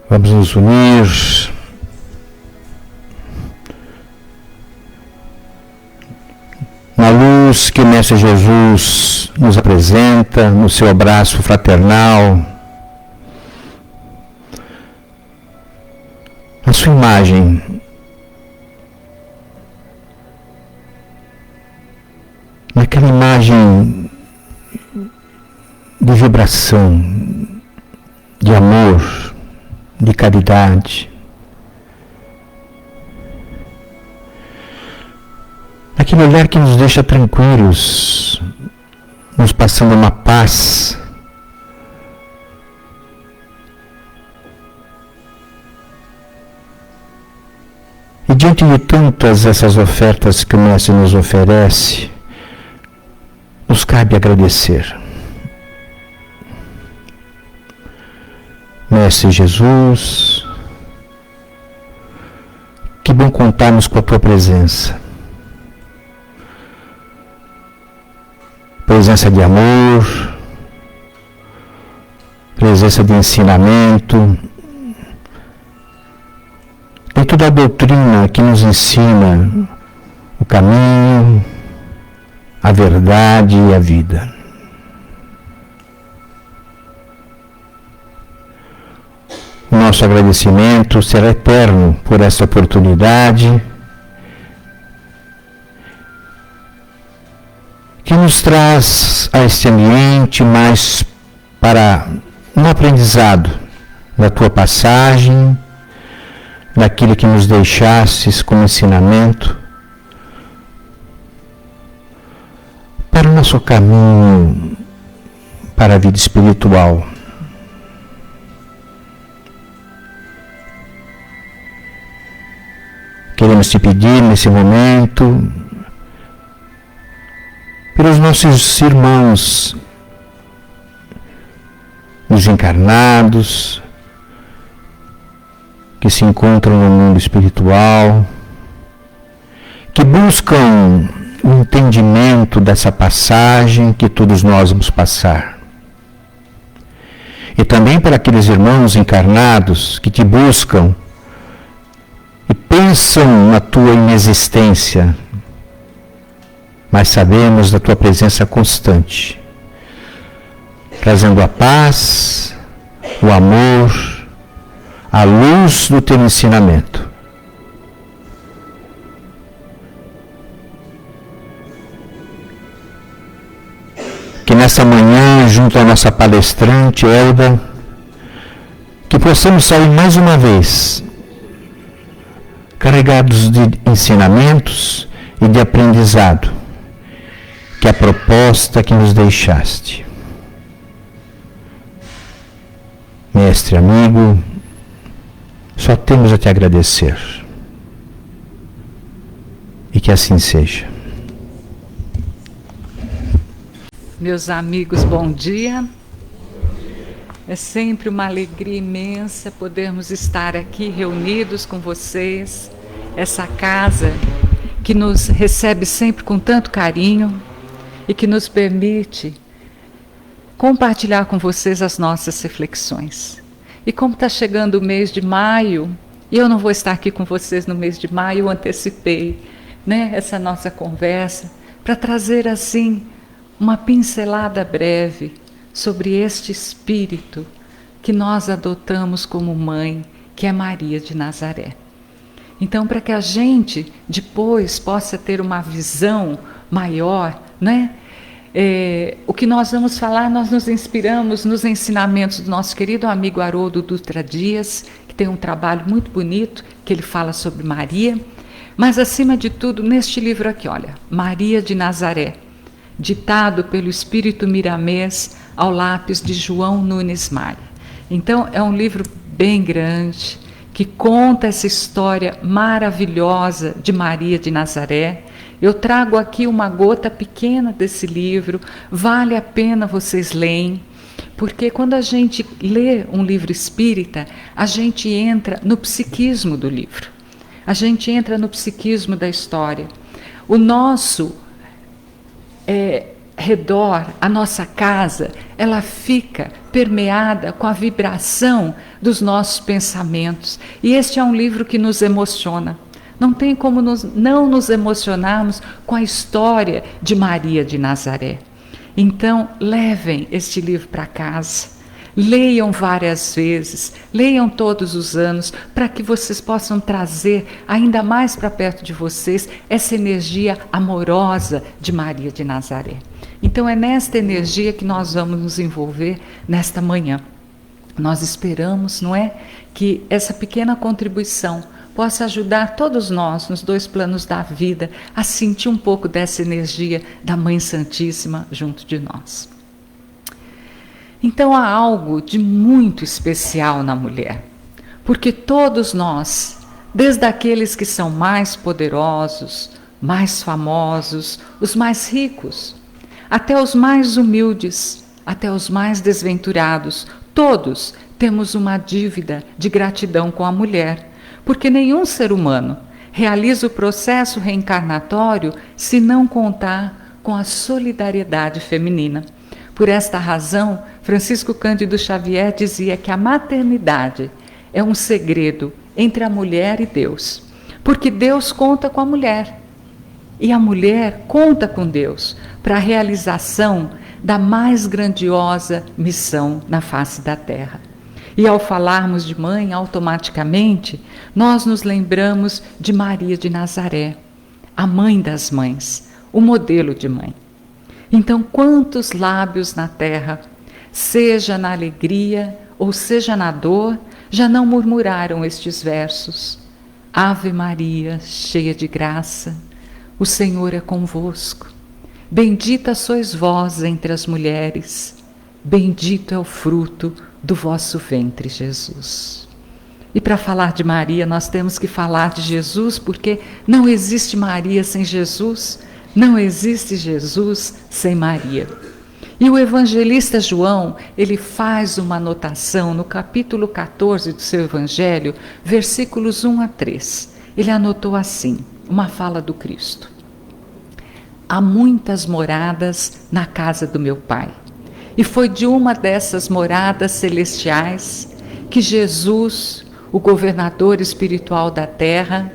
Vamos nos unir na luz que o Mestre Jesus nos apresenta, no seu abraço fraternal, a sua imagem, naquela imagem de vibração, de amor, de caridade, aquele olhar que nos deixa tranquilos, nos passando uma paz, e diante de tantas essas ofertas que o Mestre nos oferece, nos cabe agradecer. Mestre Jesus, que bom contarmos com a Tua presença. Presença de amor, presença de ensinamento, de toda a doutrina que nos ensina o caminho, a verdade e a vida. Nosso agradecimento será eterno por esta oportunidade que nos traz a este ambiente mais para um aprendizado da Tua passagem, daquilo que nos deixastes como ensinamento, para o nosso caminho para a vida espiritual. Queremos Te pedir nesse momento pelos nossos irmãos desencarnados que se encontram no mundo espiritual, que buscam o entendimento dessa passagem que todos nós vamos passar. E também para aqueles irmãos encarnados que Te buscam e pensam na Tua inexistência, mas sabemos da Tua presença constante, trazendo a paz, o amor, a luz do Teu ensinamento. Que nesta manhã, junto à nossa palestrante Elda, que possamos sair mais uma vez carregados de ensinamentos e de aprendizado, que é a proposta que nos deixaste. Mestre, amigo, só temos a Te agradecer. E que assim seja. Meus amigos, bom dia. É sempre uma alegria imensa podermos estar aqui reunidos com vocês, essa casa que nos recebe sempre com tanto carinho e que nos permite compartilhar com vocês as nossas reflexões. E como está chegando o mês de maio, e eu não vou estar aqui com vocês no mês de maio, eu antecipei, essa nossa conversa para trazer assim uma pincelada breve sobre este espírito que nós adotamos como mãe, que é Maria de Nazaré. Então, para que a gente depois possa ter uma visão maior, o que nós vamos falar, nós nos inspiramos nos ensinamentos do nosso querido amigo Haroldo Dutra Dias, que tem um trabalho muito bonito, que ele fala sobre Maria, mas acima de tudo, neste livro aqui, olha, Maria de Nazaré, ditado pelo Espírito Miramês ao lápis de João Nunes Maia. Então, é um livro bem grande, que conta essa história maravilhosa de Maria de Nazaré. Eu trago aqui uma gota pequena desse livro, vale a pena vocês lerem, porque quando a gente lê um livro espírita, a gente entra no psiquismo do livro, a gente entra no psiquismo da história. O nosso redor, a nossa casa, ela fica permeada com a vibração dos nossos pensamentos. E este é um livro que nos emociona. Não tem como não nos emocionarmos com a história de Maria de Nazaré. Então, levem este livro para casa. Leiam várias vezes, leiam todos os anos, para que vocês possam trazer ainda mais para perto de vocês essa energia amorosa de Maria de Nazaré. Então é nesta energia que nós vamos nos envolver nesta manhã. Nós esperamos, não é, que essa pequena contribuição possa ajudar todos nós, nos dois planos da vida, a sentir um pouco dessa energia da Mãe Santíssima junto de nós. Então há algo de muito especial na mulher, porque todos nós, desde aqueles que são mais poderosos, mais famosos, os mais ricos, até os mais humildes, até os mais desventurados, todos temos uma dívida de gratidão com a mulher, porque nenhum ser humano realiza o processo reencarnatório se não contar com a solidariedade feminina. Por esta razão, Francisco Cândido Xavier dizia que a maternidade é um segredo entre a mulher e Deus, porque Deus conta com a mulher e a mulher conta com Deus para a realização da mais grandiosa missão na face da terra. E ao falarmos de mãe, automaticamente, nós nos lembramos de Maria de Nazaré, a mãe das mães, o modelo de mãe. Então, quantos lábios na terra, seja na alegria ou seja na dor, já não murmuraram estes versos? Ave Maria, cheia de graça, o Senhor é convosco. Bendita sois vós entre as mulheres, bendito é o fruto do vosso ventre, Jesus. E para falar de Maria, nós temos que falar de Jesus, porque não existe Maria sem Jesus. Não existe Jesus sem Maria. E o evangelista João, ele faz uma anotação no capítulo 14 do seu evangelho, versículos 1 a 3. Ele anotou assim, uma fala do Cristo. Há muitas moradas na casa do meu Pai. E foi de uma dessas moradas celestiais que Jesus, o governador espiritual da terra,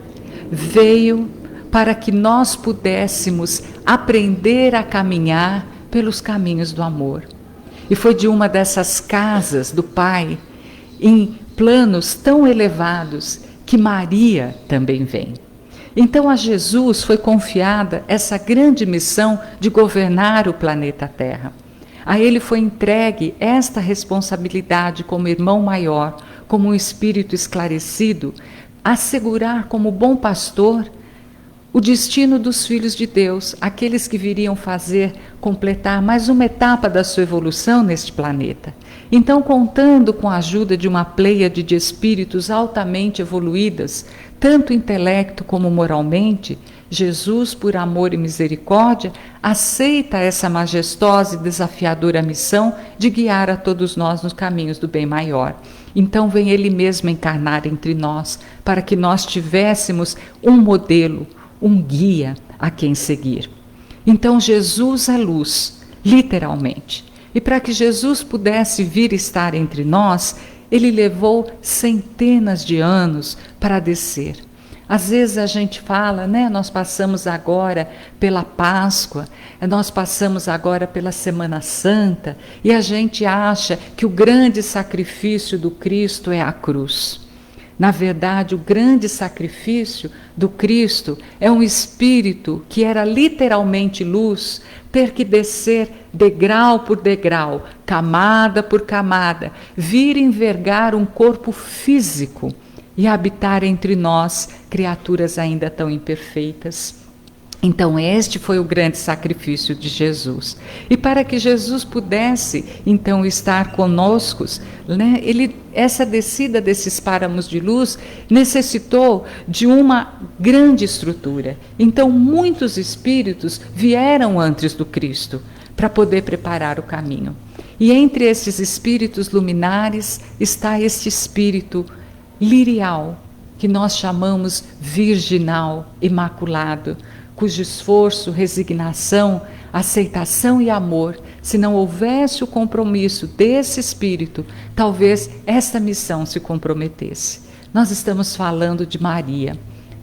veio para que nós pudéssemos aprender a caminhar pelos caminhos do amor. E foi de uma dessas casas do Pai, em planos tão elevados, que Maria também vem. Então a Jesus foi confiada essa grande missão de governar o planeta Terra. A ele foi entregue esta responsabilidade como irmão maior, como um espírito esclarecido, assegurar como bom pastor o destino dos filhos de Deus, aqueles que viriam completar mais uma etapa da sua evolução neste planeta. Então, contando com a ajuda de uma pleiade de espíritos altamente evoluídas, tanto intelecto como moralmente, Jesus, por amor e misericórdia, aceita essa majestosa e desafiadora missão de guiar a todos nós nos caminhos do bem maior. Então vem Ele mesmo encarnar entre nós, para que nós tivéssemos um modelo, um guia a quem seguir. Então Jesus é luz, literalmente. E para que Jesus pudesse vir estar entre nós, Ele levou centenas de anos para descer. Às vezes a gente fala, né? Nós passamos agora pela Páscoa, nós passamos agora pela Semana Santa, e a gente acha que o grande sacrifício do Cristo é a cruz. Na verdade, o grande sacrifício do Cristo é um espírito que era literalmente luz, ter que descer degrau por degrau, camada por camada, vir envergar um corpo físico e habitar entre nós, criaturas ainda tão imperfeitas. Então este foi o grande sacrifício de Jesus. E para que Jesus pudesse então estar conosco, né, essa descida desses páramos de luz necessitou de uma grande estrutura. Então muitos espíritos vieram antes do Cristo para poder preparar o caminho. E entre esses espíritos luminares está este espírito lirial, que nós chamamos virginal, imaculado, cujo esforço, resignação, aceitação e amor, se não houvesse o compromisso desse espírito, talvez esta missão se comprometesse. Nós estamos falando de Maria,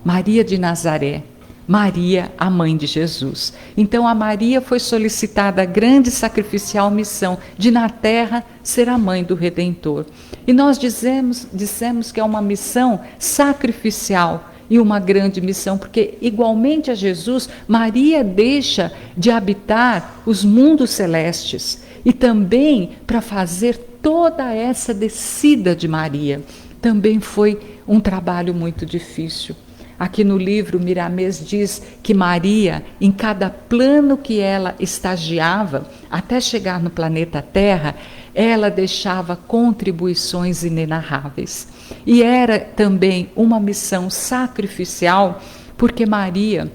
Maria de Nazaré, Maria, a mãe de Jesus. Então a Maria foi solicitada a grande sacrificial missão de na terra ser a mãe do Redentor. E nós dissemos que é uma missão sacrificial e uma grande missão, porque igualmente a Jesus, Maria deixa de habitar os mundos celestes e também para fazer toda essa descida de Maria. Também foi um trabalho muito difícil. Aqui no livro, Miramês diz que Maria, em cada plano que ela estagiava, até chegar no planeta Terra, ela deixava contribuições inenarráveis. E era também uma missão sacrificial, porque Maria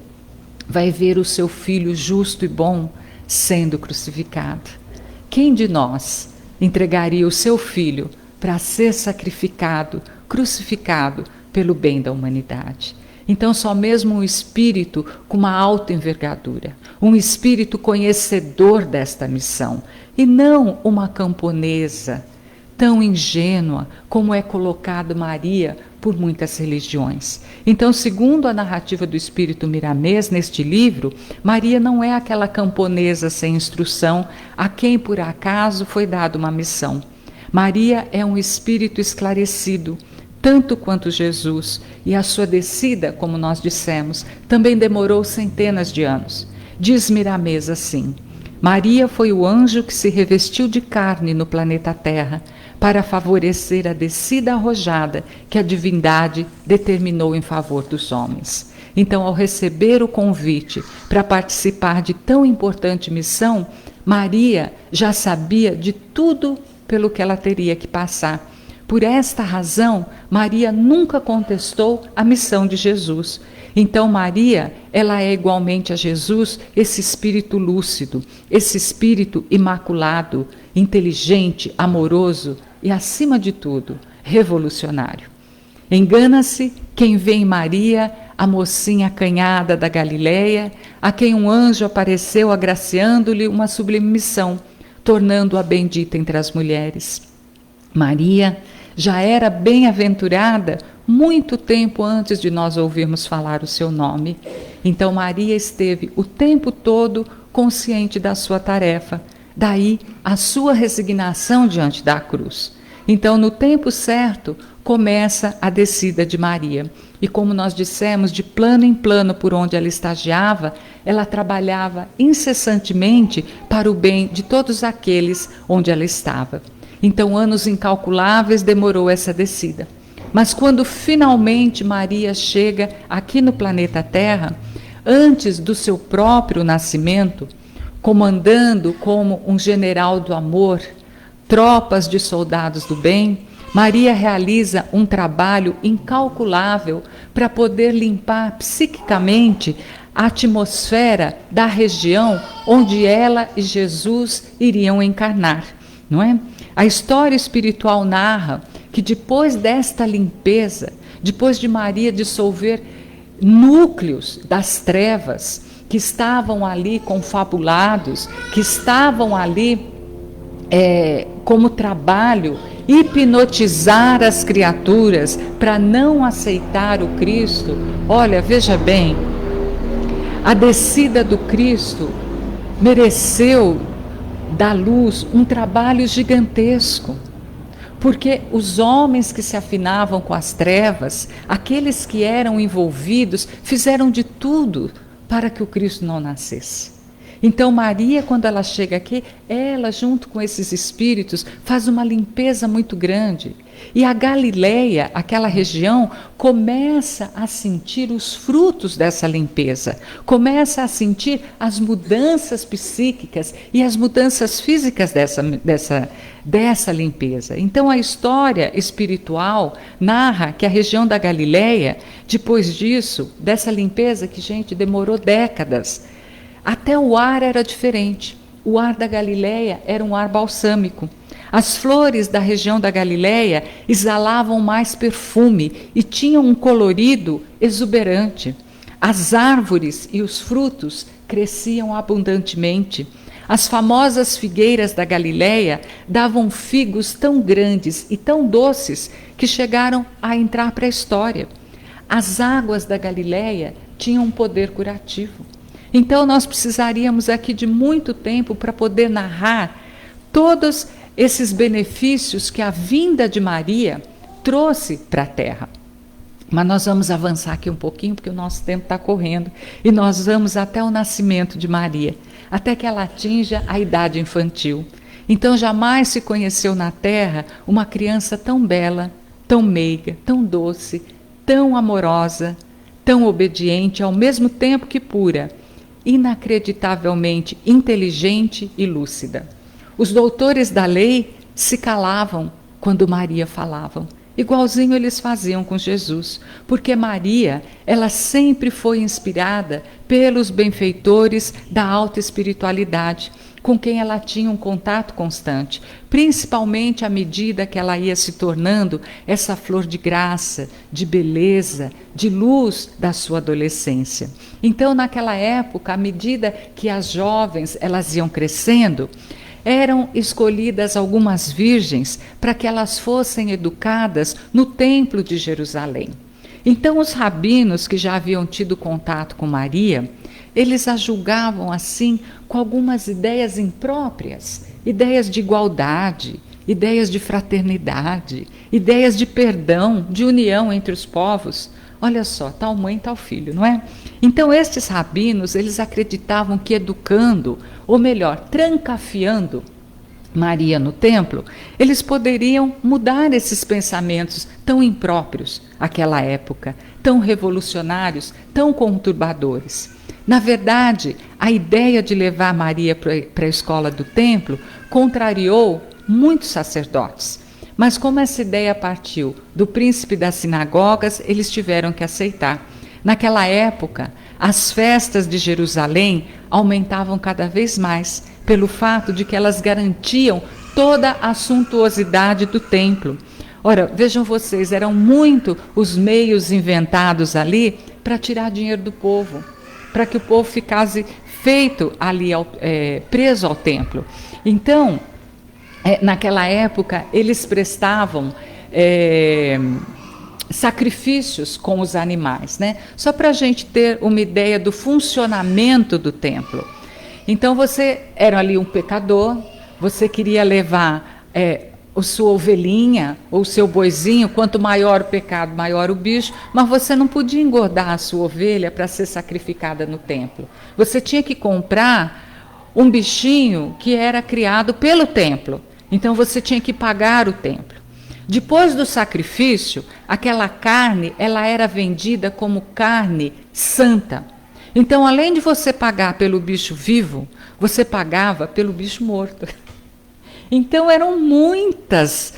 vai ver o seu filho justo e bom sendo crucificado. Quem de nós entregaria o seu filho para ser sacrificado, crucificado pelo bem da humanidade? Então, só mesmo um espírito com uma alta envergadura, um espírito conhecedor desta missão, e não uma camponesa tão ingênua como é colocado Maria por muitas religiões. Então, segundo a narrativa do espírito Miramês neste livro, Maria não é aquela camponesa sem instrução a quem por acaso foi dada uma missão. Maria é um espírito esclarecido, tanto quanto Jesus, e a sua descida, como nós dissemos, também demorou centenas de anos. Diz Miramês assim: Maria foi o anjo que se revestiu de carne no planeta Terra para favorecer a descida arrojada que a divindade determinou em favor dos homens. Então, ao receber o convite para participar de tão importante missão, Maria já sabia de tudo pelo que ela teria que passar. Por esta razão, Maria nunca contestou a missão de Jesus. Então Maria, ela é igualmente a Jesus, esse espírito lúcido, esse espírito imaculado, inteligente, amoroso e, acima de tudo, revolucionário. Engana-se quem vê em Maria a mocinha acanhada da Galileia, a quem um anjo apareceu agraciando-lhe uma sublime missão, tornando-a bendita entre as mulheres. Maria já era bem-aventurada muito tempo antes de nós ouvirmos falar o seu nome. Então Maria esteve o tempo todo consciente da sua tarefa, daí a sua resignação diante da cruz. Então, no tempo certo, começa a descida de Maria. E como nós dissemos, de plano em plano por onde ela estagiava, ela trabalhava incessantemente para o bem de todos aqueles onde ela estava. Então, anos incalculáveis demorou essa descida. Mas quando finalmente Maria chega aqui no planeta Terra, antes do seu próprio nascimento, comandando como um general do amor, tropas de soldados do bem, Maria realiza um trabalho incalculável para poder limpar psiquicamente a atmosfera da região onde ela e Jesus iriam encarnar, não é? A história espiritual narra que depois desta limpeza, depois de Maria dissolver núcleos das trevas que estavam ali confabulados, que estavam ali como trabalho, hipnotizar as criaturas para não aceitar o Cristo. Olha, veja bem, a descida do Cristo mereceu da luz um trabalho gigantesco, porque os homens que se afinavam com as trevas, aqueles que eram envolvidos, fizeram de tudo para que o Cristo não nascesse. Então Maria, quando ela chega aqui, ela junto com esses espíritos faz uma limpeza muito grande. E a Galileia, aquela região, começa a sentir os frutos dessa limpeza, começa a sentir as mudanças psíquicas e as mudanças físicas dessa limpeza. Então a história espiritual narra que a região da Galileia, depois disso, dessa limpeza que, gente, demorou décadas, até o ar era diferente. O ar da Galileia era um ar balsâmico. As flores da região da Galileia exalavam mais perfume e tinham um colorido exuberante. As árvores e os frutos cresciam abundantemente. As famosas figueiras da Galileia davam figos tão grandes e tão doces que chegaram a entrar para a história. As águas da Galileia tinham um poder curativo. Então nós precisaríamos aqui de muito tempo para poder narrar todos esses benefícios que a vinda de Maria trouxe para a Terra. Mas nós vamos avançar aqui um pouquinho, porque o nosso tempo está correndo, e nós vamos até o nascimento de Maria, até que ela atinja a idade infantil. Então jamais se conheceu na Terra uma criança tão bela, tão meiga, tão doce, tão amorosa, tão obediente, ao mesmo tempo que pura, inacreditavelmente inteligente e lúcida. Os doutores da lei se calavam quando Maria falava. Igualzinho eles faziam com Jesus, porque Maria, ela sempre foi inspirada pelos benfeitores da alta espiritualidade, com quem ela tinha um contato constante, principalmente à medida que ela ia se tornando essa flor de graça, de beleza, de luz da sua adolescência. Então, naquela época, à medida que as jovens elas iam crescendo, eram escolhidas algumas virgens para que elas fossem educadas no templo de Jerusalém. Então os rabinos que já haviam tido contato com Maria, eles a julgavam assim com algumas ideias impróprias, ideias de igualdade, ideias de fraternidade, ideias de perdão, de união entre os povos. Olha só, tal mãe, tal filho, não é? Então estes rabinos, eles acreditavam que educando, ou melhor, trancafiando Maria no templo, eles poderiam mudar esses pensamentos tão impróprios àquela época, tão revolucionários, tão conturbadores. Na verdade, a ideia de levar Maria para a escola do templo contrariou muitos sacerdotes. Mas como essa ideia partiu do príncipe das sinagogas, eles tiveram que aceitar. Naquela época, as festas de Jerusalém aumentavam cada vez mais, pelo fato de que elas garantiam toda a suntuosidade do templo. Ora, vejam vocês, eram muito os meios inventados ali para tirar dinheiro do povo, para que o povo ficasse feito ali, preso ao templo. Então, naquela época, eles prestavam sacrifícios com os animais, né? Só para a gente ter uma ideia do funcionamento do templo. Então você era ali um pecador, você queria levar a sua ovelhinha ou o seu boizinho, quanto maior o pecado, maior o bicho, mas você não podia engordar a sua ovelha para ser sacrificada no templo. Você tinha que comprar um bichinho que era criado pelo templo. Então você tinha que pagar o templo. Depois do sacrifício, aquela carne, ela era vendida como carne santa. Então, além de você pagar pelo bicho vivo, você pagava pelo bicho morto. Então, eram muitas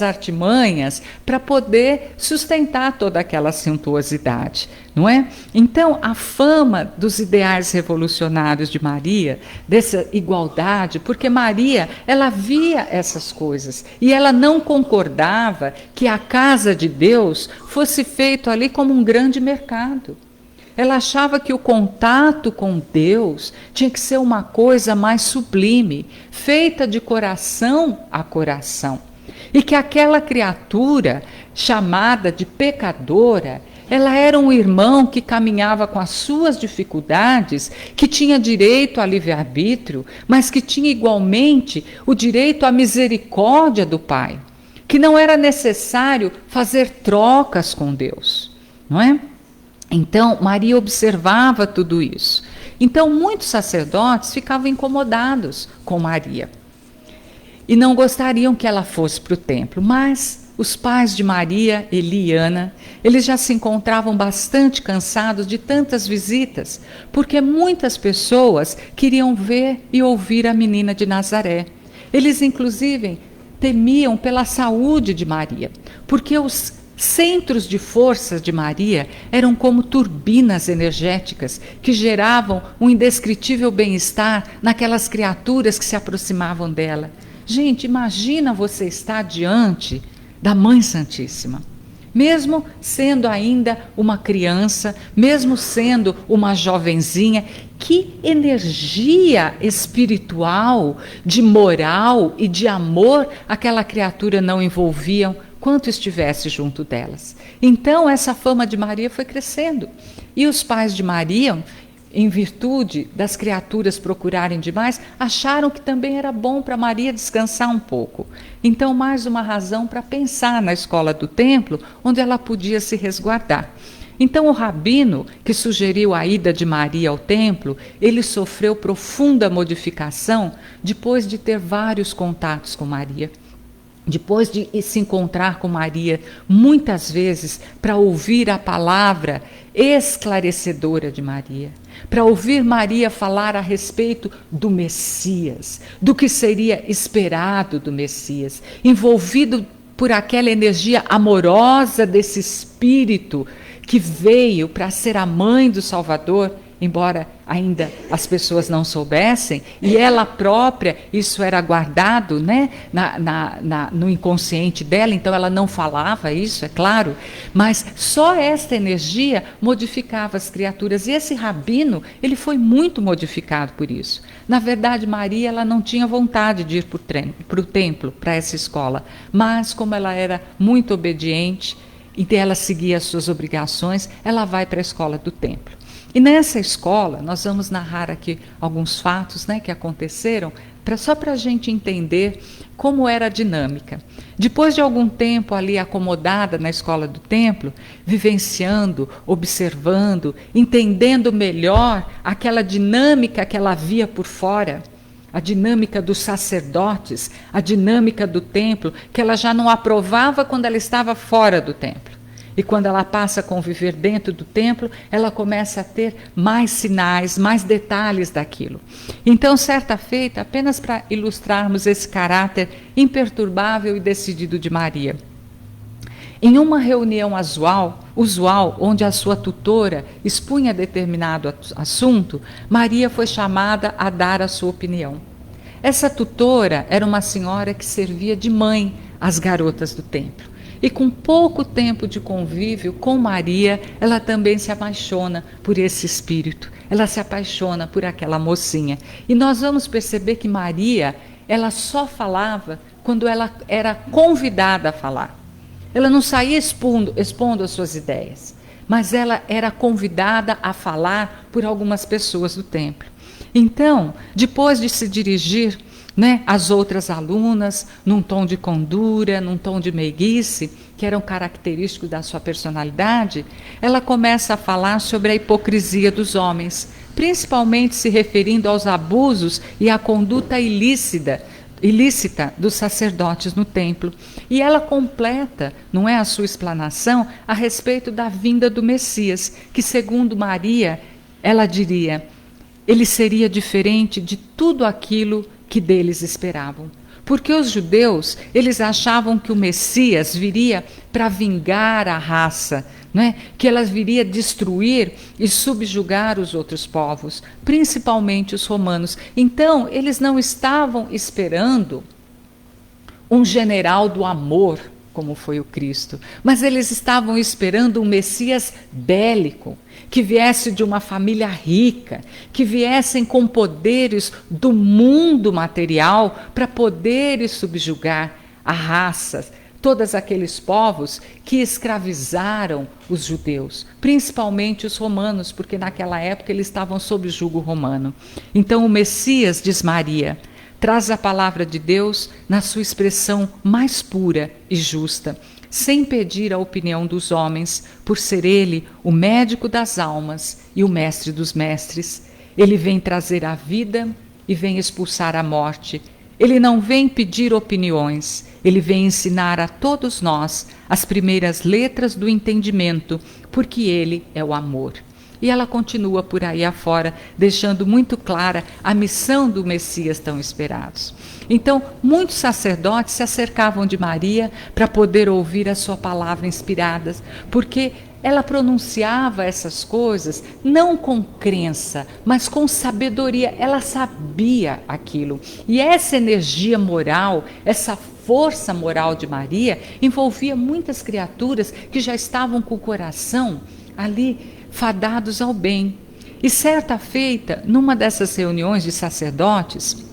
artimanhas para poder sustentar toda aquela suntuosidade, não é? Então, a fama dos ideais revolucionários de Maria, dessa igualdade, porque Maria, ela via essas coisas e ela não concordava que a casa de Deus fosse feito ali como um grande mercado. Ela achava que o contato com Deus tinha que ser uma coisa mais sublime, feita de coração a coração. E que aquela criatura, chamada de pecadora, ela era um irmão que caminhava com as suas dificuldades, que tinha direito a livre-arbítrio, mas que tinha igualmente o direito à misericórdia do Pai. Que não era necessário fazer trocas com Deus, não é? Então, Maria observava tudo isso. Então, muitos sacerdotes ficavam incomodados com Maria e não gostariam que ela fosse para o templo. Mas os pais de Maria, Eli e Ana, eles já se encontravam bastante cansados de tantas visitas, porque muitas pessoas queriam ver e ouvir a menina de Nazaré. Eles, inclusive, temiam pela saúde de Maria, porque os centros de forças de Maria eram como turbinas energéticas que geravam um indescritível bem-estar naquelas criaturas que se aproximavam dela. Gente, imagina você estar diante da Mãe Santíssima, mesmo sendo ainda uma criança, mesmo sendo uma jovenzinha, que energia espiritual, de moral e de amor aquela criatura não envolviam quanto estivesse junto delas. Então essa fama de Maria foi crescendo. E os pais de Maria, em virtude das criaturas procurarem demais, acharam que também era bom para Maria descansar um pouco. Então, mais uma razão para pensar na escola do templo, onde ela podia se resguardar. Então, o rabino que sugeriu a ida de Maria ao templo, ele sofreu profunda modificação depois de ter vários contatos com Maria. Depois de se encontrar com Maria muitas vezes para ouvir a palavra esclarecedora de Maria, para ouvir Maria falar a respeito do Messias, do que seria esperado do Messias, envolvido por aquela energia amorosa desse Espírito que veio para ser a mãe do Salvador, embora ainda as pessoas não soubessem, e ela própria, isso era guardado, né, no inconsciente dela, então ela não falava isso, é claro, mas só esta energia modificava as criaturas, e esse rabino, ele foi muito modificado por isso. Na verdade, Maria, ela não tinha vontade de ir para o templo, para essa escola, mas como ela era muito obediente, e ela seguia as suas obrigações, ela vai para a escola do templo. E nessa escola, nós vamos narrar aqui alguns fatos, né, que aconteceram, só para a gente entender como era a dinâmica. Depois de algum tempo ali acomodada na escola do templo, vivenciando, observando, entendendo melhor aquela dinâmica que ela via por fora, a dinâmica dos sacerdotes, a dinâmica do templo, que ela já não aprovava quando ela estava fora do templo. E quando ela passa a conviver dentro do templo, ela começa a ter mais sinais, mais detalhes daquilo. Então, certa feita, apenas para ilustrarmos esse caráter imperturbável e decidido de Maria, em uma reunião usual, onde a sua tutora expunha determinado assunto, Maria foi chamada a dar a sua opinião. Essa tutora era uma senhora que servia de mãe às garotas do templo. E com pouco tempo de convívio com Maria, ela também se apaixona por esse espírito. Ela se apaixona por aquela mocinha. E nós vamos perceber que Maria, ela só falava quando ela era convidada a falar. Ela não saía expondo as suas ideias, mas ela era convidada a falar por algumas pessoas do templo. Então, depois de se dirigir, né, às outras alunas, num tom de candura, num tom de meiguice, que eram característicos da sua personalidade, ela começa a falar sobre a hipocrisia dos homens, principalmente se referindo aos abusos e à conduta ilícita dos sacerdotes no templo. E ela completa, não é, a sua explanação a respeito da vinda do Messias, que segundo Maria, ela diria, ele seria diferente de tudo aquilo que deles esperavam. Porque os judeus, eles achavam que o Messias viria para vingar a raça, né? Que ela viria destruir e subjugar os outros povos, principalmente os romanos. Então, eles não estavam esperando um general do amor, como foi o Cristo, mas eles estavam esperando um Messias bélico, que viesse de uma família rica, que viessem com poderes do mundo material para poderes subjugar a raça, todos aqueles povos que escravizaram os judeus, principalmente os romanos, porque naquela época eles estavam sob jugo romano. Então o Messias, diz Maria, traz a palavra de Deus na sua expressão mais pura e justa, sem pedir a opinião dos homens, por ser ele o médico das almas e o mestre dos mestres. Ele vem trazer a vida e vem expulsar a morte. Ele não vem pedir opiniões, ele vem ensinar a todos nós as primeiras letras do entendimento, porque ele é o amor. E ela continua por aí afora, deixando muito clara a missão do Messias tão esperados. Então, muitos sacerdotes se acercavam de Maria para poder ouvir a sua palavra inspirada, porque ela pronunciava essas coisas não com crença, mas com sabedoria. Ela sabia aquilo. E essa energia moral, essa força moral de Maria, envolvia muitas criaturas que já estavam com o coração ali fadados ao bem. E certa feita, numa dessas reuniões de sacerdotes,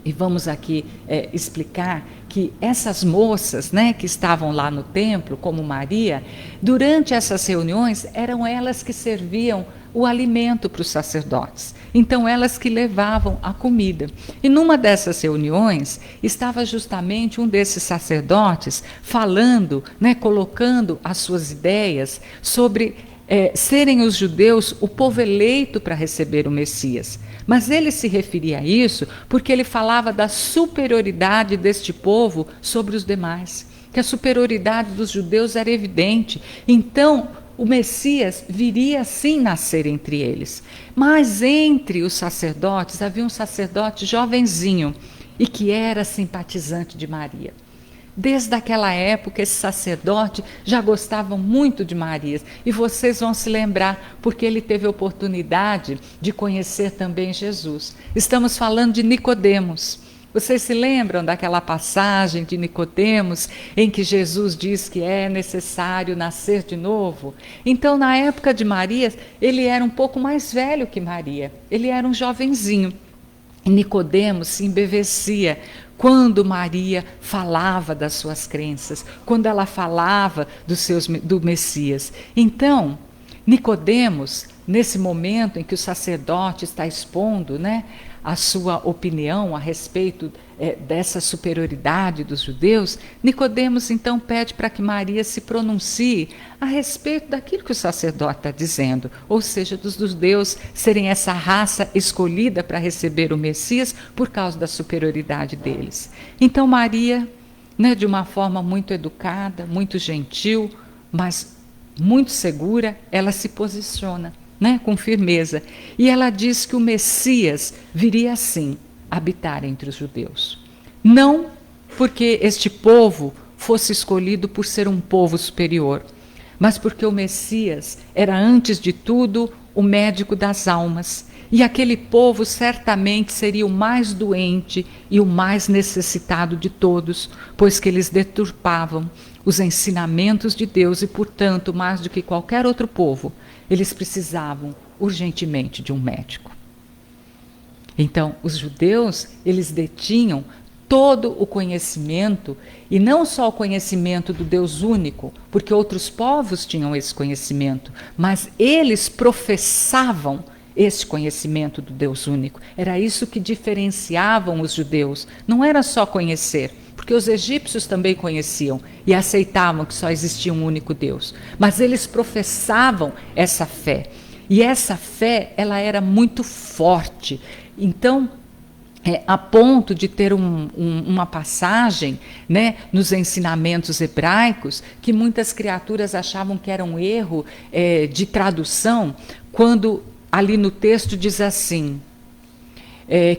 e vamos aqui explicar que essas moças, né, que estavam lá no templo, como Maria, durante essas reuniões eram elas que serviam o alimento para os sacerdotes. Então elas que levavam a comida. E numa dessas reuniões estava justamente um desses sacerdotes falando, né, colocando as suas ideias sobre serem os judeus o povo eleito para receber o Messias. Mas ele se referia a isso porque ele falava da superioridade deste povo sobre os demais, que a superioridade dos judeus era evidente. Então, o Messias viria sim nascer entre eles. Mas entre os sacerdotes havia um sacerdote jovenzinho e que era simpatizante de Maria. Desde aquela época, esse sacerdote já gostava muito de Maria. E vocês vão se lembrar, porque ele teve a oportunidade de conhecer também Jesus. Estamos falando de Nicodemos. Vocês se lembram daquela passagem de Nicodemos, em que Jesus diz que é necessário nascer de novo? Então, na época de Maria, ele era um pouco mais velho que Maria. Ele era um jovenzinho. E Nicodemos se embevecia quando Maria falava das suas crenças, quando ela falava do Messias. Então, Nicodemos, nesse momento em que o sacerdote está expondo, né, a sua opinião a respeito dessa superioridade dos judeus, Nicodemos então pede para que Maria se pronuncie a respeito daquilo que o sacerdote está dizendo, ou seja, dos judeus serem essa raça escolhida para receber o Messias por causa da superioridade deles. Então Maria, né, de uma forma muito educada, muito gentil, mas muito segura, ela se posiciona, né, com firmeza. E ela diz que o Messias viria assim, habitar entre os judeus. Não porque este povo fosse escolhido por ser um povo superior, mas porque o Messias era, antes de tudo, o médico das almas. E aquele povo certamente seria o mais doente e o mais necessitado de todos, pois que eles deturpavam os ensinamentos de Deus e, portanto, mais do que qualquer outro povo, eles precisavam urgentemente de um médico. Então, os judeus, eles detinham todo o conhecimento, e não só o conhecimento do Deus único, porque outros povos tinham esse conhecimento, mas eles professavam esse conhecimento do Deus único. Era isso que diferenciavam os judeus. Não era só conhecer, porque os egípcios também conheciam e aceitavam que só existia um único Deus. Mas eles professavam essa fé. E essa fé, ela era muito forte. Então, a ponto de ter uma passagem, né, nos ensinamentos hebraicos, que muitas criaturas achavam que era um erro de tradução, quando ali no texto diz assim,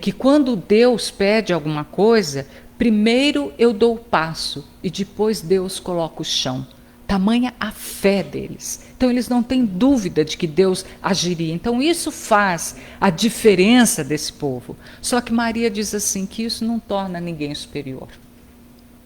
que quando Deus pede alguma coisa, primeiro eu dou o passo e depois Deus coloca o chão. Tamanha a fé deles. Então eles não têm dúvida de que Deus agiria. Então isso faz a diferença desse povo. Só que Maria diz assim, que isso não torna ninguém superior.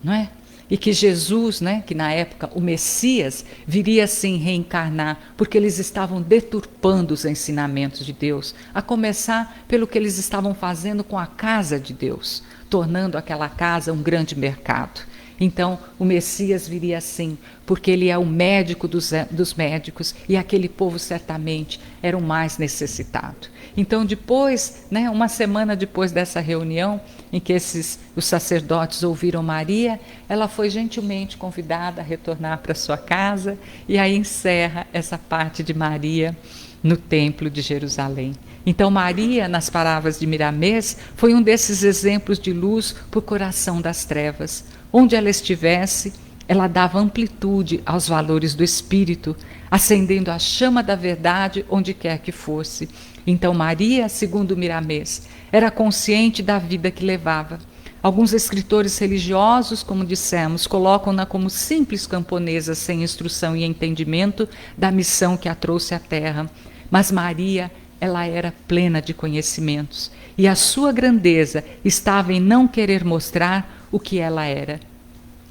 Não é? E que Jesus, né, que na época o Messias, viria assim reencarnar, porque eles estavam deturpando os ensinamentos de Deus, a começar pelo que eles estavam fazendo com a casa de Deus, tornando aquela casa um grande mercado. Então, o Messias viria assim, porque ele é o médico dos médicos, e aquele povo certamente era o mais necessitado. Então, depois, né, uma semana depois dessa reunião, em que os sacerdotes ouviram Maria, ela foi gentilmente convidada a retornar para sua casa, e aí encerra essa parte de Maria no Templo de Jerusalém. Então, Maria, nas palavras de Miramês, foi um desses exemplos de luz para o coração das trevas. Onde ela estivesse, ela dava amplitude aos valores do Espírito, acendendo a chama da verdade onde quer que fosse. Então Maria, segundo Miramês, era consciente da vida que levava. Alguns escritores religiosos, como dissemos, colocam-na como simples camponesa sem instrução e entendimento da missão que a trouxe à Terra. Mas Maria, ela era plena de conhecimentos, e a sua grandeza estava em não querer mostrar o que ela era.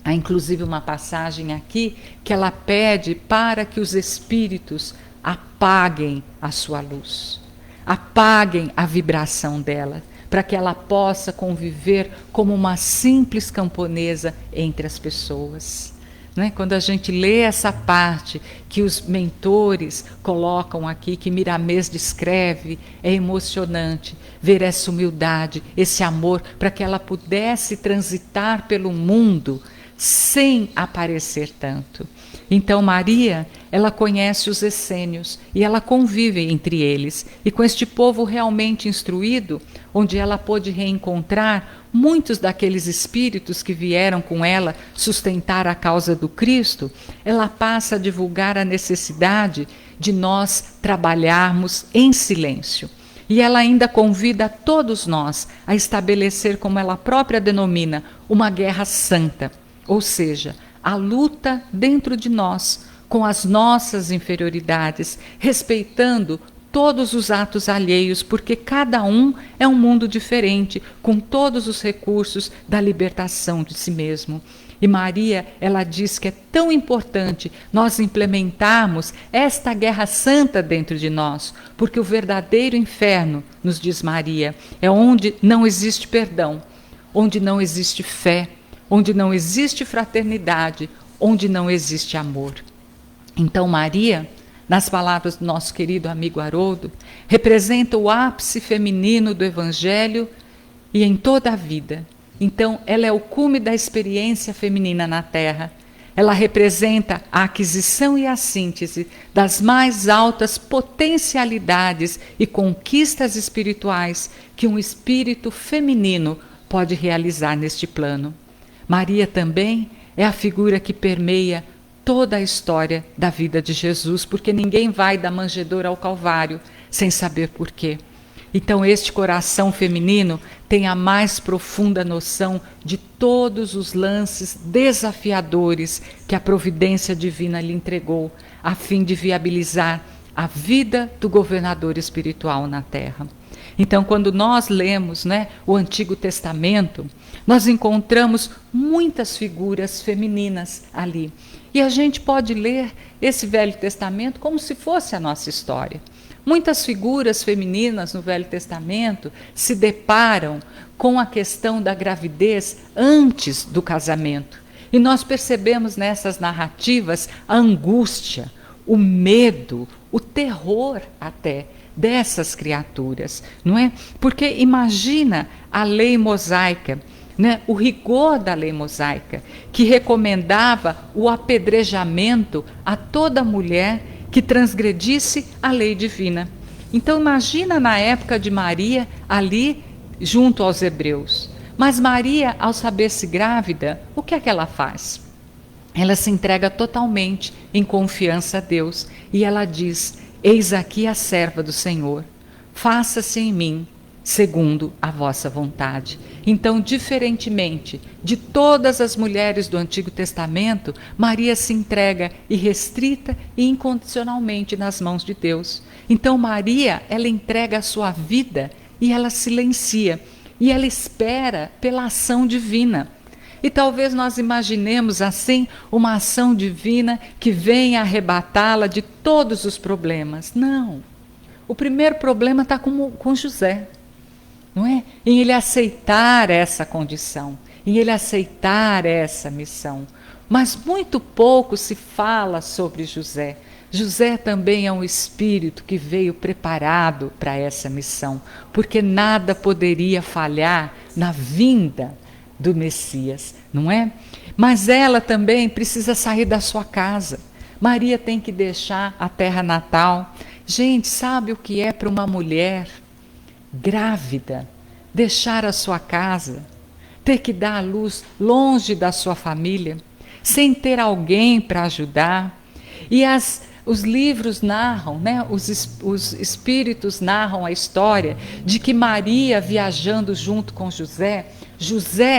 Há inclusive uma passagem aqui que ela pede para que os espíritos apaguem a sua luz. apaguem a vibração dela, para que ela possa conviver como uma simples camponesa entre as pessoas. Né? Quando a gente lê essa parte que os mentores colocam aqui, que Miramês descreve, é emocionante ver essa humildade, esse amor, para que ela pudesse transitar pelo mundo sem aparecer tanto. Então Maria, ela conhece os essênios e ela convive entre eles. E com este povo realmente instruído, onde ela pôde reencontrar muitos daqueles espíritos que vieram com ela sustentar a causa do Cristo, ela passa a divulgar a necessidade de nós trabalharmos em silêncio. E ela ainda convida a todos nós a estabelecer, como ela própria denomina, uma guerra santa, ou seja, a luta dentro de nós, com as nossas inferioridades, respeitando todos os atos alheios, porque cada um é um mundo diferente, com todos os recursos da libertação de si mesmo. E Maria, ela diz que é tão importante nós implementarmos esta guerra santa dentro de nós, porque o verdadeiro inferno, nos diz Maria, é onde não existe perdão, onde não existe fé, onde não existe fraternidade, onde não existe amor. Então Maria, nas palavras do nosso querido amigo Haroldo, representa o ápice feminino do Evangelho e em toda a vida. Então ela é o cume da experiência feminina na Terra. Ela representa a aquisição e a síntese das mais altas potencialidades e conquistas espirituais que um espírito feminino pode realizar neste plano. Maria também é a figura que permeia toda a história da vida de Jesus, porque ninguém vai da manjedoura ao Calvário sem saber por quê. Então este coração feminino tem a mais profunda noção de todos os lances desafiadores que a providência divina lhe entregou, a fim de viabilizar a vida do governador espiritual na Terra. Então, quando nós lemos, o Antigo Testamento, nós encontramos muitas figuras femininas ali. E a gente pode ler esse Velho Testamento como se fosse a nossa história. Muitas figuras femininas no Velho Testamento se deparam com a questão da gravidez antes do casamento. E nós percebemos nessas narrativas a angústia, o medo, o terror até dessas criaturas, não é? Porque imagina a lei mosaica, o rigor da lei mosaica, que recomendava o apedrejamento a toda mulher que transgredisse a lei divina. Então imagina na época de Maria ali junto aos hebreus. Mas Maria, ao saber-se grávida, o que é que ela faz? Ela se entrega totalmente em confiança a Deus e ela diz: eis aqui a serva do Senhor, faça-se em mim segundo a vossa vontade. Então, diferentemente de todas as mulheres do Antigo Testamento, Maria se entrega irrestrita e incondicionalmente nas mãos de Deus. Então Maria, ela entrega a sua vida e ela silencia, e ela espera pela ação divina. E talvez nós imaginemos assim uma ação divina que venha arrebatá-la de todos os problemas. Não. O primeiro problema está com José, não é? Em ele aceitar essa condição, em ele aceitar essa missão. Mas muito pouco se fala sobre José. José também é um espírito que veio preparado para essa missão, porque nada poderia falhar na vinda do Messias, não é? Mas ela também precisa sair da sua casa. Maria tem que deixar a terra natal. Gente, sabe o que é para uma mulher grávida deixar a sua casa, ter que dar à luz longe da sua família, sem ter alguém para ajudar? E os livros narram, os espíritos narram a história de que Maria, viajando junto com José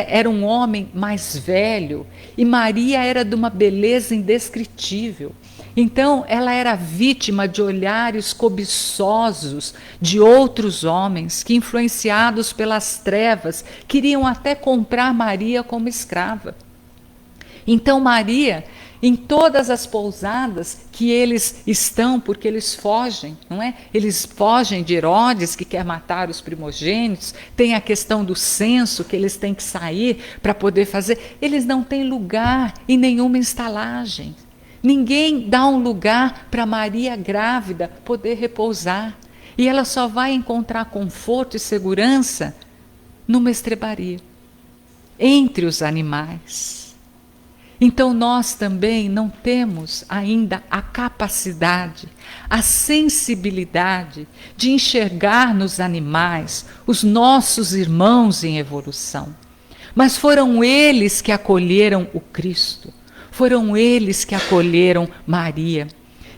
era um homem mais velho e Maria era de uma beleza indescritível. Então, ela era vítima de olhares cobiçosos de outros homens que, influenciados pelas trevas, queriam até comprar Maria como escrava. Então, Maria, em todas as pousadas que eles estão, porque eles fogem, não é? Eles fogem de Herodes, que quer matar os primogênitos, tem a questão do censo, que eles têm que sair para poder fazer. Eles não têm lugar em nenhuma estalagem. Ninguém dá um lugar para Maria grávida poder repousar. E ela só vai encontrar conforto e segurança numa estrebaria, entre os animais. Então nós também não temos ainda a capacidade, a sensibilidade de enxergar nos animais os nossos irmãos em evolução. Mas foram eles que acolheram o Cristo, foram eles que acolheram Maria.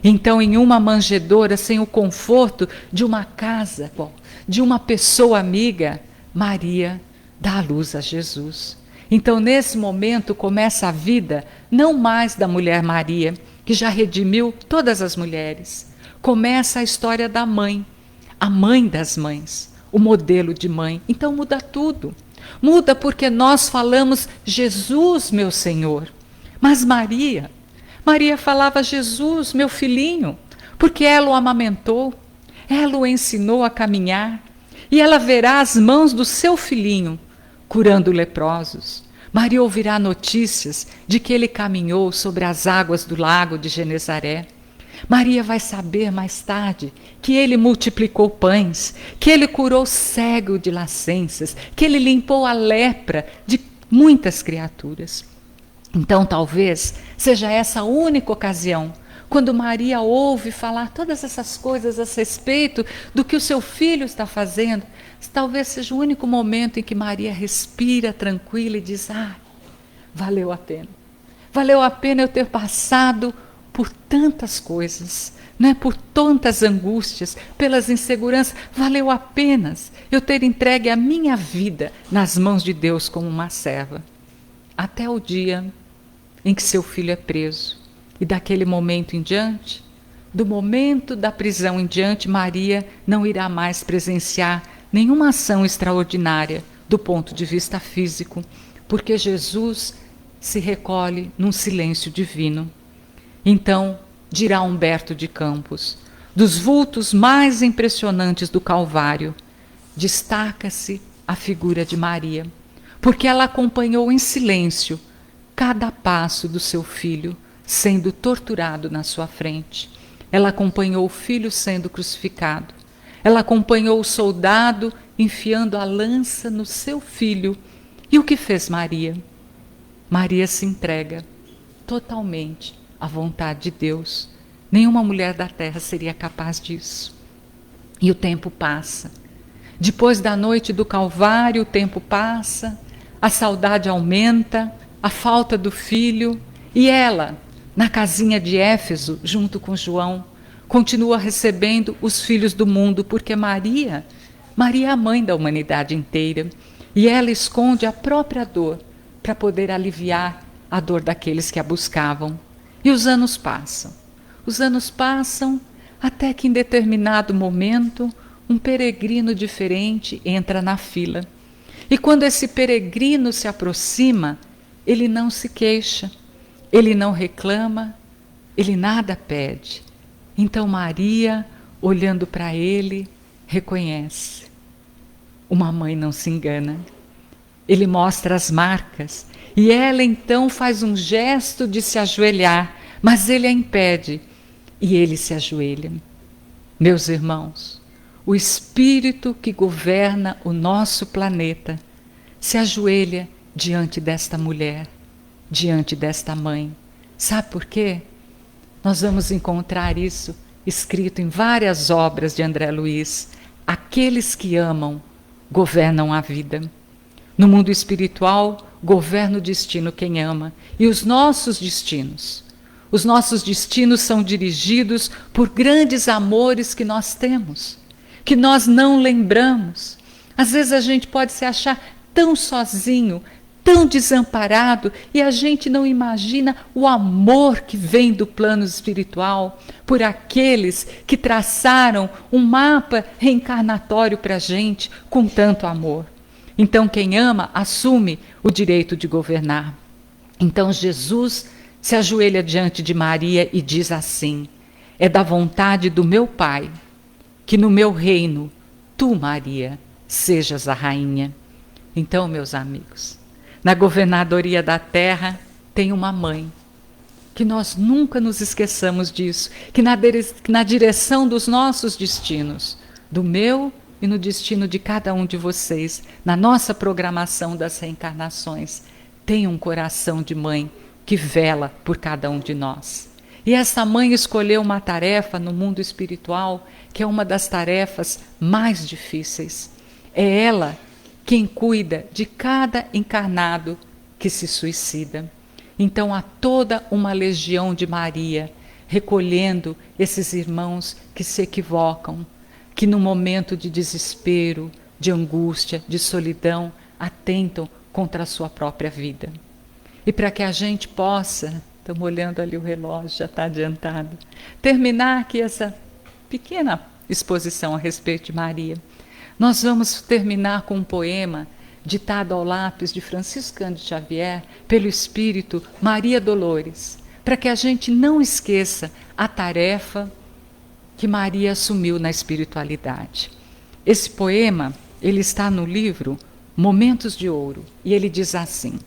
Então, em uma manjedoura, sem o conforto de uma casa, de uma pessoa amiga, Maria dá à luz a Jesus. Então, nesse momento, começa a vida, não mais da mulher Maria, que já redimiu todas as mulheres. Começa a história da mãe, a mãe das mães, o modelo de mãe. Então, muda tudo. Muda porque nós falamos, Jesus, meu Senhor. Mas Maria falava, Jesus, meu filhinho, porque ela o amamentou, ela o ensinou a caminhar, e ela verá as mãos do seu filhinho curando leprosos. Maria ouvirá notícias de que ele caminhou sobre as águas do lago de Genezaré. Maria vai saber mais tarde que ele multiplicou pães, que ele curou cego de nascenças, que ele limpou a lepra de muitas criaturas. Então talvez seja essa a única ocasião quando Maria ouve falar todas essas coisas a respeito do que o seu filho está fazendo. Talvez seja o único momento em que Maria respira tranquila e diz, valeu a pena. Valeu a pena eu ter passado por tantas coisas, né? Por tantas angústias, pelas inseguranças. Valeu a pena eu ter entregue a minha vida nas mãos de Deus como uma serva. Até o dia em que seu filho é preso. E daquele momento em diante, do momento da prisão em diante, Maria não irá mais presenciar nenhuma ação extraordinária do ponto de vista físico, porque Jesus se recolhe num silêncio divino. Então, dirá Humberto de Campos, dos vultos mais impressionantes do Calvário, destaca-se a figura de Maria, porque ela acompanhou em silêncio cada passo do seu filho sendo torturado na sua frente. Ela acompanhou o filho sendo crucificado. Ela acompanhou o soldado enfiando a lança no seu filho. E o que fez Maria? Maria se entrega totalmente à vontade de Deus. Nenhuma mulher da terra seria capaz disso. E o tempo passa. Depois da noite do Calvário, o tempo passa, a saudade aumenta, a falta do filho, e ela, na casinha de Éfeso, junto com João, continua recebendo os filhos do mundo, porque Maria é a mãe da humanidade inteira, e ela esconde a própria dor para poder aliviar a dor daqueles que a buscavam. E os anos passam até que em determinado momento um peregrino diferente entra na fila. E quando esse peregrino se aproxima, ele não se queixa, ele não reclama, ele nada pede. Então Maria, olhando para ele, reconhece. Uma mãe não se engana. Ele mostra as marcas e ela então faz um gesto de se ajoelhar, mas ele a impede e ele se ajoelha. Meus irmãos, o espírito que governa o nosso planeta se ajoelha diante desta mulher, diante desta mãe. Sabe por quê? Nós vamos encontrar isso escrito em várias obras de André Luiz. Aqueles que amam governam a vida. No mundo espiritual, governa o destino quem ama. E os nossos destinos são dirigidos por grandes amores que nós temos, que nós não lembramos. Às vezes a gente pode se achar tão sozinho, tão desamparado, e a gente não imagina o amor que vem do plano espiritual por aqueles que traçaram um mapa reencarnatório para a gente com tanto amor. Então quem ama assume o direito de governar. Então Jesus se ajoelha diante de Maria e diz assim: é da vontade do meu Pai que no meu reino tu, Maria, sejas a rainha. Então, meus amigos, na governadoria da terra tem uma mãe, que nós nunca nos esqueçamos disso, que na direção dos nossos destinos, do meu e no destino de cada um de vocês, na nossa programação das reencarnações, tem um coração de mãe que vela por cada um de nós. E essa mãe escolheu uma tarefa no mundo espiritual, que é uma das tarefas mais difíceis. É ela quem cuida de cada encarnado que se suicida. Então há toda uma legião de Maria recolhendo esses irmãos que se equivocam, que no momento de desespero, de angústia, de solidão, atentam contra a sua própria vida. E para que a gente possa, estamos olhando ali o relógio, já está adiantado, terminar aqui essa pequena exposição a respeito de Maria, nós vamos terminar com um poema ditado ao lápis de Francisco Cândido Xavier pelo espírito Maria Dolores, para que a gente não esqueça a tarefa que Maria assumiu na espiritualidade. Esse poema, ele está no livro Momentos de Ouro, e ele diz assim: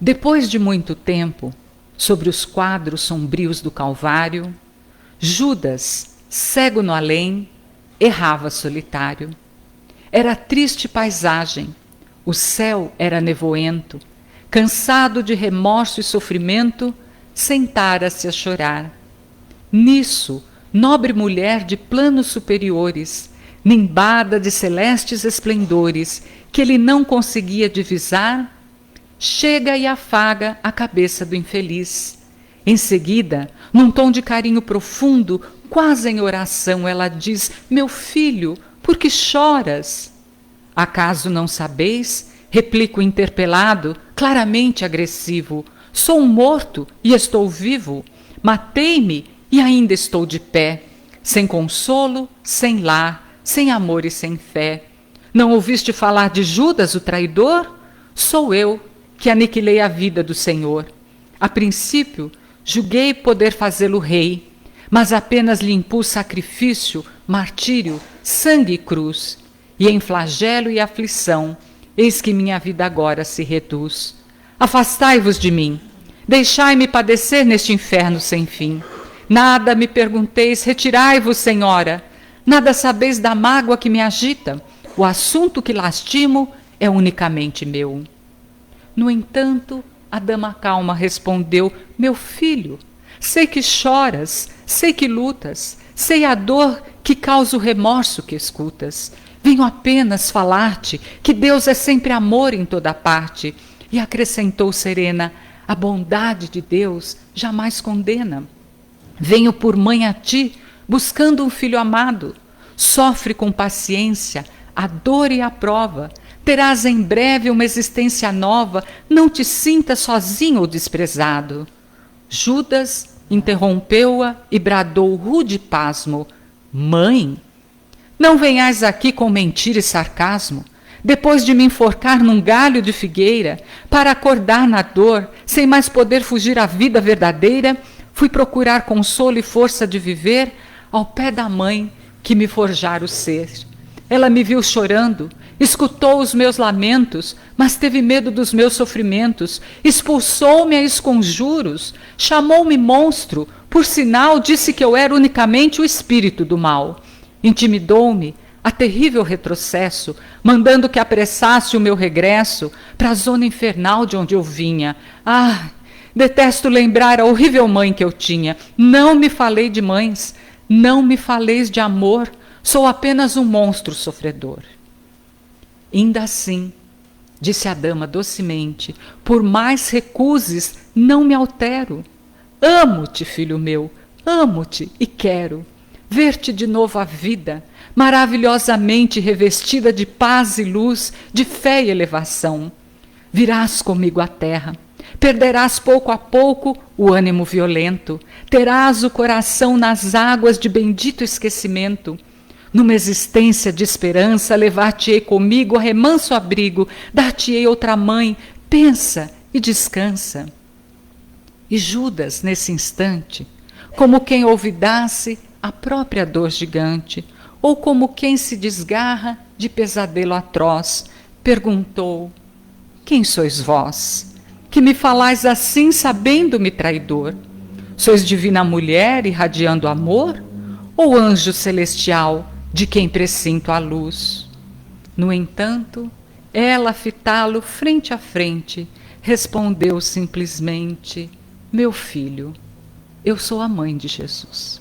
depois de muito tempo, sobre os quadros sombrios do Calvário, Judas, cego no além, errava solitário. Era triste paisagem, o céu era nevoento, cansado de remorso e sofrimento, sentara-se a chorar. Nisso, nobre mulher de planos superiores, nimbada de celestes esplendores, que ele não conseguia divisar, chega e afaga a cabeça do infeliz. Em seguida, num tom de carinho profundo, quase em oração, ela diz: meu filho, por que choras? Acaso não sabeis? Replica o interpelado, claramente agressivo. Sou um morto e estou vivo. Matei-me e ainda estou de pé, sem consolo, sem lar, sem amor e sem fé. Não ouviste falar de Judas, o traidor? Sou eu que aniquilei a vida do Senhor. A princípio, julguei poder fazê-lo rei, mas apenas lhe impus sacrifício, martírio, sangue e cruz. E em flagelo e aflição, eis que minha vida agora se reduz. Afastai-vos de mim, deixai-me padecer neste inferno sem fim. Nada me pergunteis, retirai-vos, Senhora. Nada sabeis da mágoa que me agita. O assunto que lastimo é unicamente meu. No entanto, a dama calma respondeu: meu filho, sei que choras, sei que lutas, sei a dor que causa o remorso que escutas. Venho apenas falar-te que Deus é sempre amor em toda parte. E acrescentou serena: a bondade de Deus jamais condena. Venho por mãe a ti, buscando um filho amado. Sofre com paciência a dor e a prova. Terás em breve uma existência nova. Não te sintas sozinho ou desprezado. Judas interrompeu-a e bradou rude pasmo: mãe, não venhais aqui com mentira e sarcasmo, depois de me enforcar num galho de figueira, para acordar na dor, sem mais poder fugir à vida verdadeira, fui procurar consolo e força de viver ao pé da mãe que me forjara o ser. Ela me viu chorando, escutou os meus lamentos, mas teve medo dos meus sofrimentos, expulsou-me a esconjuros, chamou-me monstro, por sinal disse que eu era unicamente o espírito do mal. Intimidou-me a terrível retrocesso, mandando que apressasse o meu regresso para a zona infernal de onde eu vinha. Ah, detesto lembrar a horrível mãe que eu tinha. Não me falei de mães, não me faleis de amor, sou apenas um monstro sofredor. Ainda assim, disse a dama docemente, por mais recuses, não me altero. Amo-te, filho meu, amo-te e quero ver-te de novo a vida, maravilhosamente revestida de paz e luz, de fé e elevação. Virás comigo à terra, perderás pouco a pouco o ânimo violento, terás o coração nas águas de bendito esquecimento. Numa existência de esperança, levar-te-ei comigo a remanso abrigo, dar-te-ei outra mãe, pensa e descansa. E Judas, nesse instante, como quem olvidasse a própria dor gigante, ou como quem se desgarra de pesadelo atroz, perguntou: quem sois vós, que me falais assim, sabendo-me traidor? Sois divina mulher, irradiando amor, ou anjo celestial, de quem presinto a luz? No entanto, ela, a fitá-lo frente a frente, respondeu simplesmente: meu filho, eu sou a mãe de Jesus.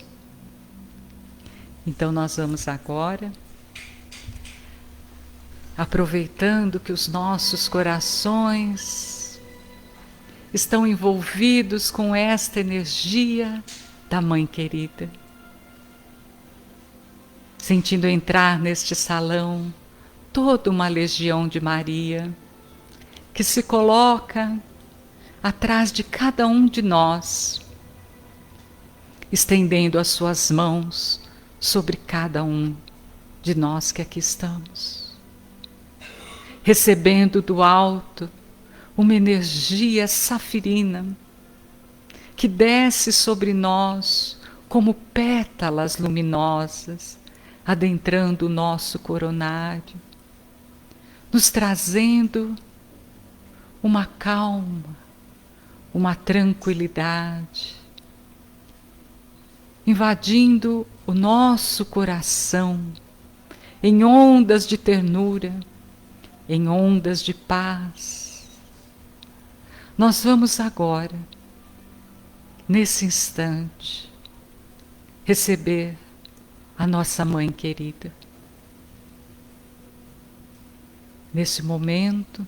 Então nós vamos agora, aproveitando que os nossos corações estão envolvidos com esta energia da Mãe querida, sentindo entrar neste salão toda uma legião de Maria, que se coloca atrás de cada um de nós, estendendo as suas mãos sobre cada um de nós que aqui estamos, recebendo do alto uma energia safirina que desce sobre nós como pétalas luminosas, adentrando o nosso coronário, nos trazendo uma calma, uma tranquilidade, invadindo o nosso coração em ondas de ternura, em ondas de paz. Nós vamos agora, nesse instante, receber a nossa Mãe querida. Nesse momento,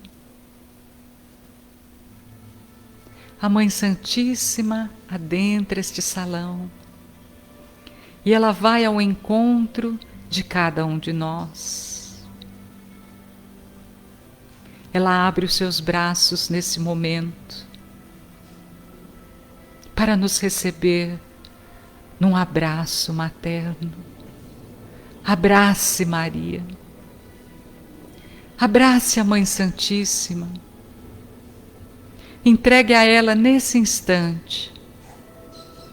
a Mãe Santíssima adentra este salão e ela vai ao encontro de cada um de nós. Ela abre os seus braços nesse momento para nos receber num abraço materno. Abrace Maria. Abrace a Mãe Santíssima. Entregue a ela nesse instante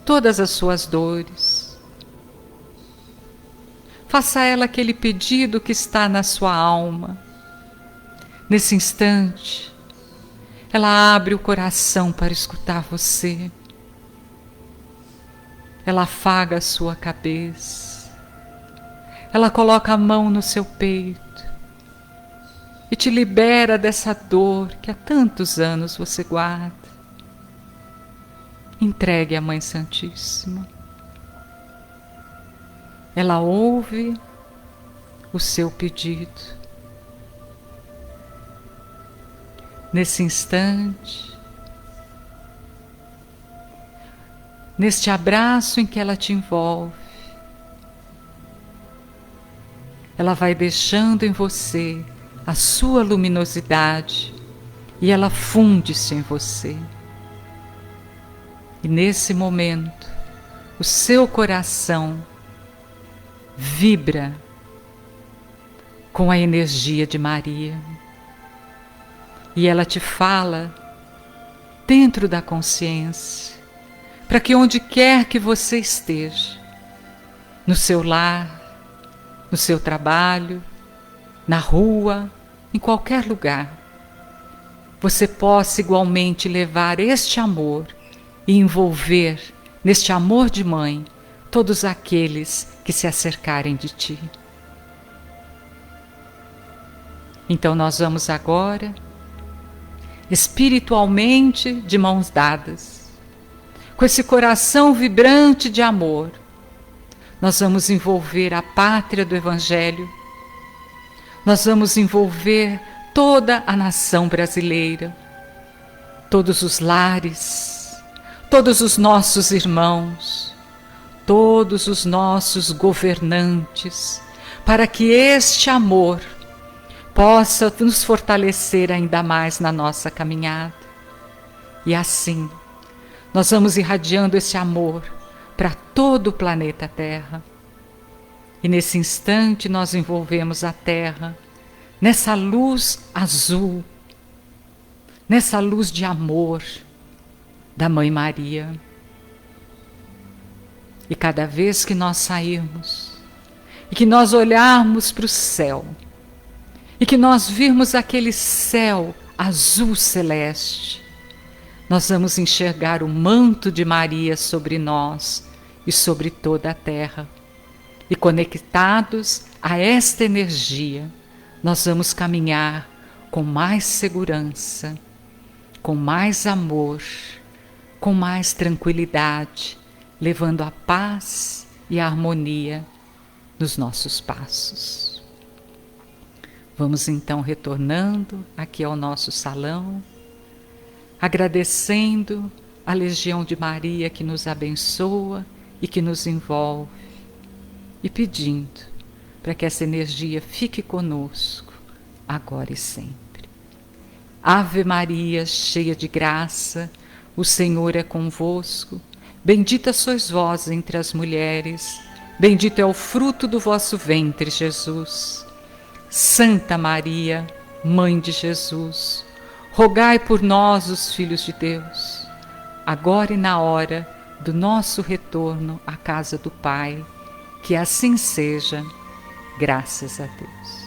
todas as suas dores. Faça a ela aquele pedido que está na sua alma. Nesse instante, ela abre o coração para escutar você. Ela afaga a sua cabeça. Ela coloca a mão no seu peito e te libera dessa dor que há tantos anos você guarda. Entregue à Mãe Santíssima. Ela ouve o seu pedido. Nesse instante, neste abraço em que ela te envolve, ela vai deixando em você a sua luminosidade e ela funde-se em você. E nesse momento, o seu coração vibra com a energia de Maria. E ela te fala dentro da consciência, para que onde quer que você esteja, no seu lar, no seu trabalho, na rua, em qualquer lugar, você possa igualmente levar este amor e envolver neste amor de mãe todos aqueles que se acercarem de ti. Então nós vamos agora, espiritualmente de mãos dadas, com esse coração vibrante de amor, nós vamos envolver a pátria do Evangelho, nós vamos envolver toda a nação brasileira, todos os lares, todos os nossos irmãos, todos os nossos governantes, para que este amor possa nos fortalecer ainda mais na nossa caminhada. E assim, nós vamos irradiando esse amor para todo o planeta Terra. E nesse instante nós envolvemos a Terra nessa luz azul, nessa luz de amor, da Mãe Maria. E cada vez que nós sairmos, e que nós olharmos para o céu, e que nós virmos aquele céu azul celeste, nós vamos enxergar o manto de Maria sobre nós e sobre toda a terra. E conectados a esta energia, nós vamos caminhar com mais segurança, com mais amor, com mais tranquilidade, levando a paz e a harmonia nos nossos passos. Vamos então retornando aqui ao nosso salão, agradecendo a Legião de Maria que nos abençoa e que nos envolve, e pedindo para que essa energia fique conosco agora e sempre. Ave Maria, cheia de graça, o Senhor é convosco. Bendita sois vós entre as mulheres, bendito é o fruto do vosso ventre, Jesus. Santa Maria, Mãe de Jesus, rogai por nós, os filhos de Deus, agora e na hora do nosso retorno à casa do Pai. Que assim seja, graças a Deus.